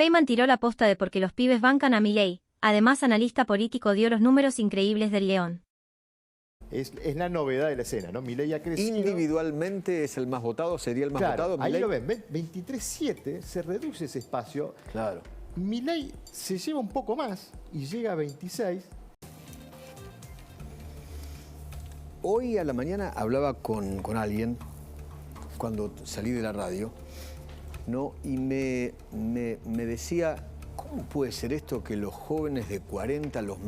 Feynman tiró la posta de por qué los pibes bancan a Milei. Además, analista político dio los números increíbles del León. Es la novedad de la escena, ¿no? Milei ha crecido. Individualmente es el más votado, sería el más votado. Ahí Milei. lo ven, 23-7, se reduce ese espacio. Claro. Milei se lleva un poco más y llega a 26. Hoy a la mañana hablaba con alguien, cuando salí de la radio, ¿no? Y me decía, ¿cómo puede ser esto que los jóvenes de 40, los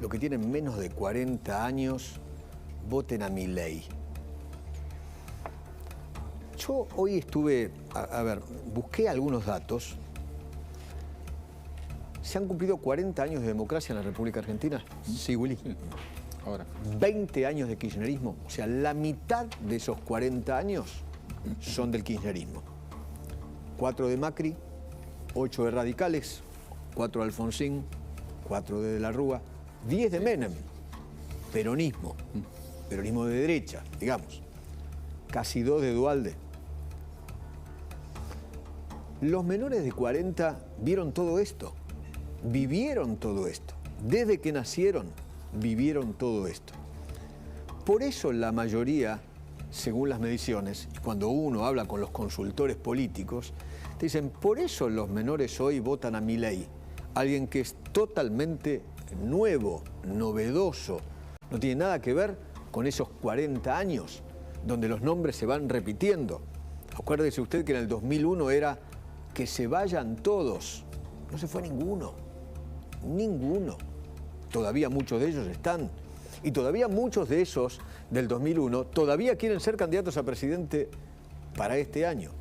que tienen menos de 40 años, voten a Milei? Yo hoy estuve, busqué algunos datos. ¿Se han cumplido 40 años de democracia en la República Argentina? Sí, Willy. Ahora. 20 años de kirchnerismo. O sea, la mitad de esos 40 años son del kirchnerismo. 4 de Macri, 8 de Radicales, 4 de Alfonsín, 4 de la Rúa, 10 de Menem. Peronismo. Peronismo de derecha, digamos. Casi 2 de Duhalde. Los menores de 40 vieron todo esto. Vivieron todo esto. Desde que nacieron, vivieron todo esto. Por eso la mayoría, según las mediciones, y cuando uno habla con los consultores políticos, te dicen, por eso los menores hoy votan a Milei, alguien que es totalmente nuevo, novedoso, no tiene nada que ver con esos 40 años, donde los nombres se van repitiendo. Acuérdese usted que en el 2001 era que se vayan todos. No se fue ninguno. Ninguno. Todavía muchos de ellos están. Y todavía muchos de esos del 2001 todavía quieren ser candidatos a presidente para este año.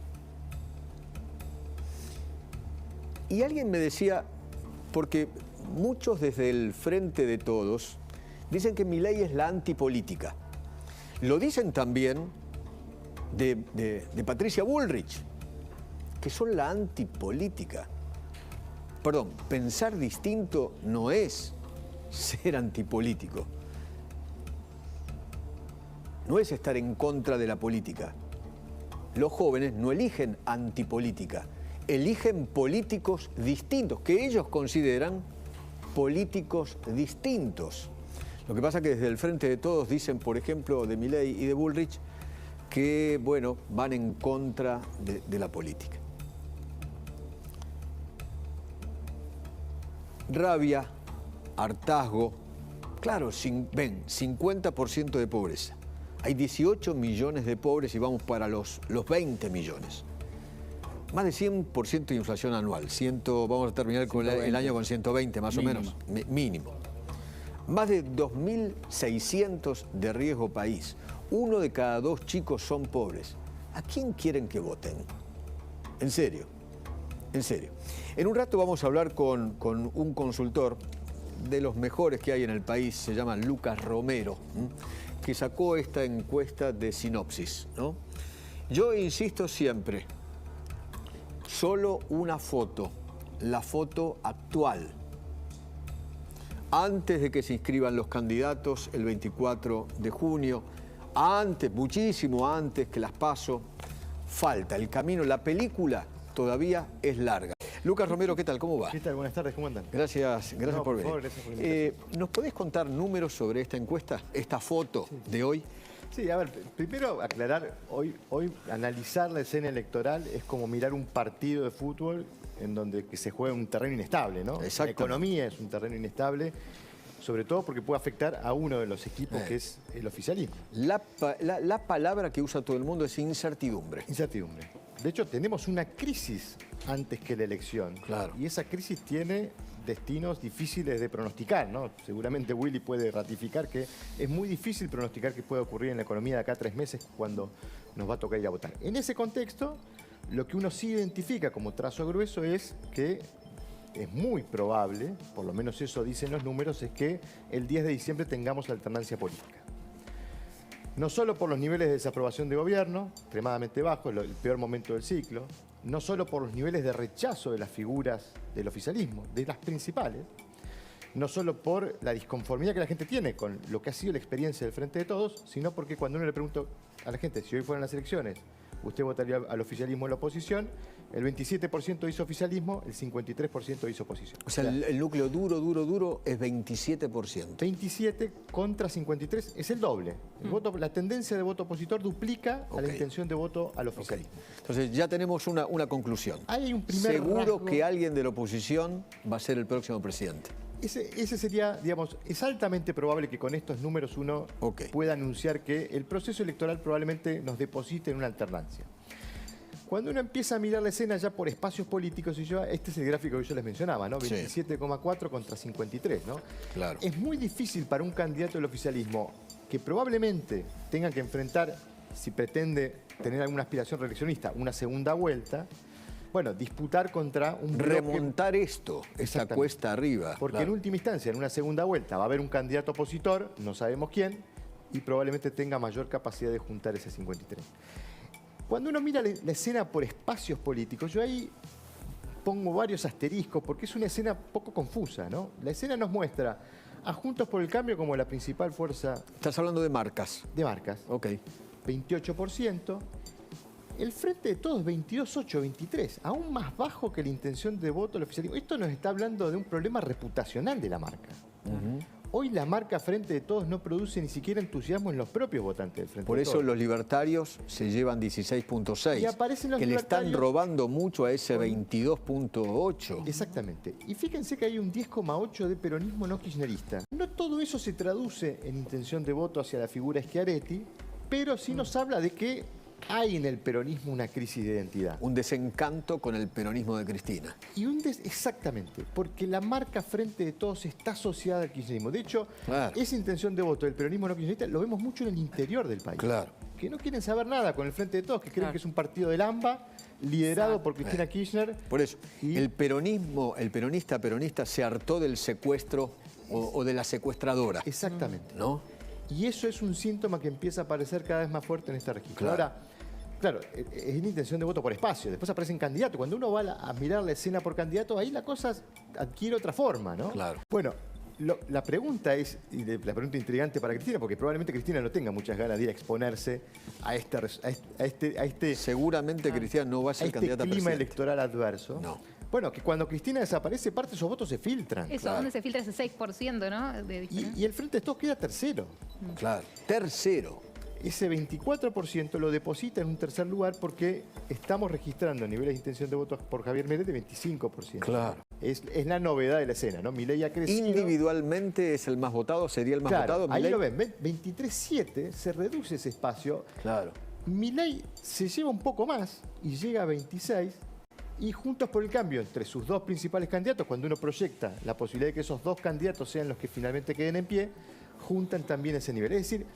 Y alguien me decía, porque muchos desde el Frente de Todos dicen que Milei es la antipolítica. Lo dicen también de Patricia Bullrich, que son la antipolítica. Perdón, pensar distinto no es ser antipolítico. No es estar en contra de la política. Los jóvenes no eligen antipolítica, eligen políticos distintos, que ellos consideran políticos distintos. Lo que pasa es que desde el Frente de Todos dicen, por ejemplo, de Milei y de Bullrich, que, bueno, van en contra de la política. Rabia, hartazgo, claro, ven, 50% de pobreza. Hay 18 millones de pobres y vamos para los 20 millones. Más de 100% de inflación anual. Vamos a terminar con el año con 120 más mínimo. O menos, mínimo. Más de 2.600 de riesgo país. 1 de cada 2 chicos son pobres. ¿A quién quieren que voten? En serio, en serio. En un rato vamos a hablar con un consultor de los mejores que hay en el país, se llama Lucas Romero, que sacó esta encuesta de Sinopsis, ¿no? Yo insisto siempre, solo una foto, la foto actual, antes de que se inscriban los candidatos el 24 de junio, antes, muchísimo antes que las PASO, falta el camino, la película todavía es larga. Lucas Romero, ¿qué tal? ¿Cómo va? ¿Qué tal? Buenas tardes, ¿cómo andan? Gracias por venir. Favor, gracias por invitarme. ¿Nos podés contar números sobre esta encuesta, esta foto de hoy? Sí, a ver, primero aclarar, hoy analizar la escena electoral es como mirar un partido de fútbol en donde que se juega en un terreno inestable, ¿no? La economía es un terreno inestable, sobre todo porque puede afectar a uno de los equipos que es el oficialismo. La palabra que usa todo el mundo es incertidumbre. Incertidumbre. De hecho, tenemos una crisis antes que la elección. Claro. Y esa crisis tiene destinos difíciles de pronosticar, ¿no? Seguramente Willy puede ratificar que es muy difícil pronosticar qué puede ocurrir en la economía de acá a 3 meses cuando nos va a tocar ir a votar. En ese contexto, lo que uno sí identifica como trazo grueso es que es muy probable, por lo menos eso dicen los números, es que el 10 de diciembre tengamos alternancia política. No solo por los niveles de desaprobación de gobierno, extremadamente bajos, el peor momento del ciclo, no solo por los niveles de rechazo de las figuras del oficialismo, de las principales, no solo por la disconformidad que la gente tiene con lo que ha sido la experiencia del Frente de Todos, sino porque cuando uno le pregunta a la gente si hoy fueran las elecciones, usted votaría al oficialismo o la oposición, el 27% hizo oficialismo, el 53% hizo oposición. O sea, el núcleo duro es 27%. 27 contra 53 es el doble. La tendencia de voto opositor duplica a la intención de voto al oficialismo. Entonces ya tenemos una conclusión. Hay un primer Seguro rasgo que alguien de la oposición va a ser el próximo presidente. Ese sería, digamos, es altamente probable que con estos números uno pueda anunciar que el proceso electoral probablemente nos deposite en una alternancia. Cuando uno empieza a mirar la escena ya por espacios políticos, este es el gráfico que yo les mencionaba, ¿no? 27,4 contra 53, ¿no? Claro. Es muy difícil para un candidato del oficialismo que probablemente tenga que enfrentar, si pretende tener alguna aspiración reeleccionista, una segunda vuelta, bueno, disputar contra un bloque. Remontar esta cuesta arriba. Porque en última instancia, en una segunda vuelta, va a haber un candidato opositor, no sabemos quién, y probablemente tenga mayor capacidad de juntar ese 53. Cuando uno mira la escena por espacios políticos, yo ahí pongo varios asteriscos porque es una escena poco confusa, ¿no? La escena nos muestra a Juntos por el Cambio como la principal fuerza. Estás hablando de marcas. De marcas. 28%. El Frente de Todos, 22,8, 23. Aún más bajo que la intención de voto del oficialismo. Esto nos está hablando de un problema reputacional de la marca. Hoy la marca Frente de Todos no produce ni siquiera entusiasmo en los propios votantes del Frente de Todos. Por eso los libertarios se llevan 16,6. Y aparecen los que le están robando mucho a ese 22,8. Exactamente. Y fíjense que hay un 10,8 de peronismo no kirchnerista. No todo eso se traduce en intención de voto hacia la figura Schiaretti, pero sí nos habla de que hay en el peronismo una crisis de identidad. Un desencanto con el peronismo de Cristina. Exactamente, porque la marca Frente de Todos está asociada al kirchnerismo. De hecho, esa intención de voto del peronismo no kirchnerista lo vemos mucho en el interior del país. Que no quieren saber nada con el Frente de Todos, que creen que es un partido del AMBA liderado por Cristina Kirchner. Por eso, el peronista se hartó del secuestro o de la secuestradora. Exactamente. ¿No? Y eso es un síntoma que empieza a aparecer cada vez más fuerte en este registro. Ahora, claro, es una intención de voto por espacio. Después aparecen candidatos. Cuando uno va a mirar la escena por candidato, ahí la cosa adquiere otra forma, ¿no? Bueno, la pregunta es, y la pregunta intrigante para Cristina, porque probablemente Cristina no tenga muchas ganas de ir a exponerse a este seguramente Cristina no va a ser candidata a clima presidente. electoral adverso. Bueno, que cuando Cristina desaparece, parte de esos votos se filtran. Eso, ¿dónde se filtra ese 6%, no? Y el Frente de Todos queda tercero. Tercero. Ese 24% lo deposita en un tercer lugar porque estamos registrando niveles de intención de votos por Javier Milei de 25%. Es la novedad de la escena, ¿no? Milei ha crecido. Individualmente es el más votado, sería el más votado. Ahí lo ven, 23,7, se reduce ese espacio. Milei se lleva un poco más y llega a 26. Y Juntos por el Cambio, entre sus dos principales candidatos, cuando uno proyecta la posibilidad de que esos dos candidatos sean los que finalmente queden en pie, juntan también ese nivel. Es decir,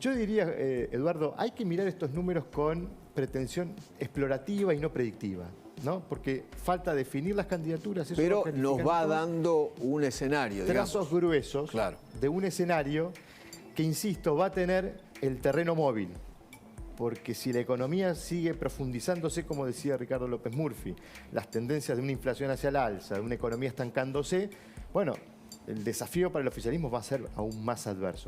yo diría, Eduardo, hay que mirar estos números con pretensión explorativa y no predictiva, ¿no? Porque falta definir las candidaturas. Pero nos va dando un escenario, trazos gruesos de un escenario que, insisto, va a tener el terreno móvil. Porque si la economía sigue profundizándose, como decía Ricardo López Murphy, las tendencias de una inflación hacia el alza, de una economía estancándose, bueno, el desafío para el oficialismo va a ser aún más adverso.